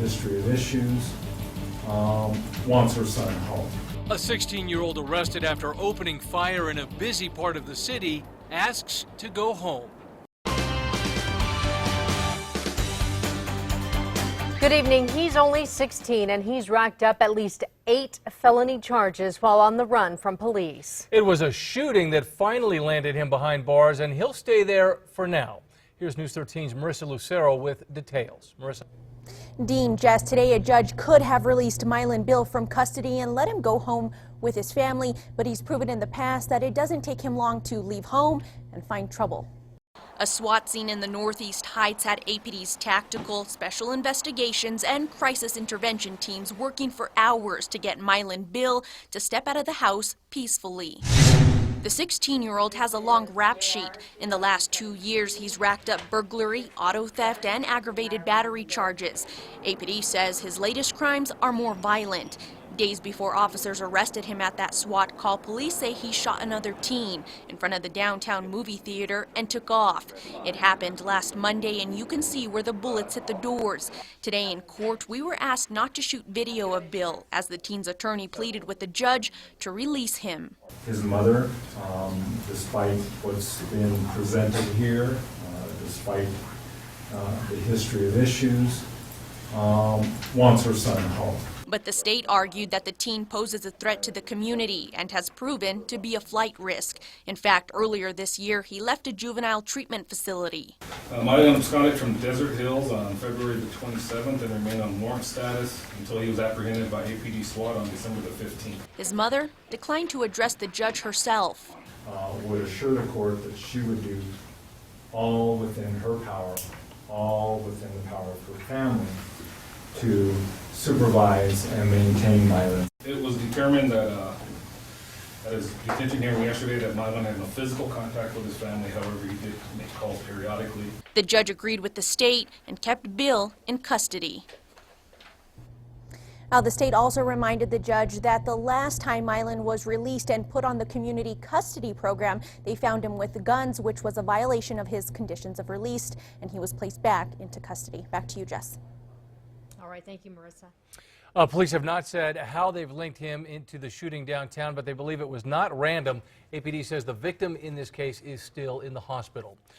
history of issues, wants her son home. A 16-year-old arrested after opening fire in a busy part of the city asks to go home. Good evening. He's only 16 and he's racked up at least 8 felony charges while on the run from police. It was a shooting that finally landed him behind bars, and he'll stay there for now. Here's News 13's Marissa Lucero with details. Marissa. Dean, Jess, today a judge could have released Mylan Bill from custody and let him go home with his family, but he's proven in the past that it doesn't take him long to leave home and find trouble. A SWAT scene in the Northeast Heights had APD's tactical, special investigations, and crisis intervention teams working for hours to get Mylan Bill to step out of the house peacefully. The 16-year-old has a long rap sheet. In the last 2 years, he's racked up burglary, auto theft, and aggravated battery charges. APD says his latest crimes are more violent. Days before officers arrested him at that SWAT call, police say he shot another teen in front of the downtown movie theater and took off. It happened last Monday, and you can see where the bullets hit the doors. Today in court, we were asked not to shoot video of Bill as the teen's attorney pleaded with the judge to release him. His mother, despite what's been presented here, despite the history of issues, wants her son home. But the state argued that the teen poses a threat to the community and has proven to be a flight risk. In fact, earlier this year, he left a juvenile treatment facility. Mylan absconded from Desert Hills on February the 27th and remained on warrant status until he was apprehended by APD SWAT on December the 15th. His mother declined to address the judge herself. Would assure the court that she would do all within her power, all within the power of her family, to supervise and maintain Mylan. It was determined that at his detention hearing yesterday that Mylan had no physical contact with his family. However, he did make calls periodically. The judge agreed with the state and kept Bill in custody. Now, the state also reminded the judge that the last time Mylan was released and put on the community custody program, they found him with guns, which was a violation of his conditions of release, and he was placed back into custody. Back to you, Jess. All right. Thank you, Marissa. Police have not said how they've linked him into the shooting downtown, but they believe it was not random. APD says the victim in this case is still in the hospital.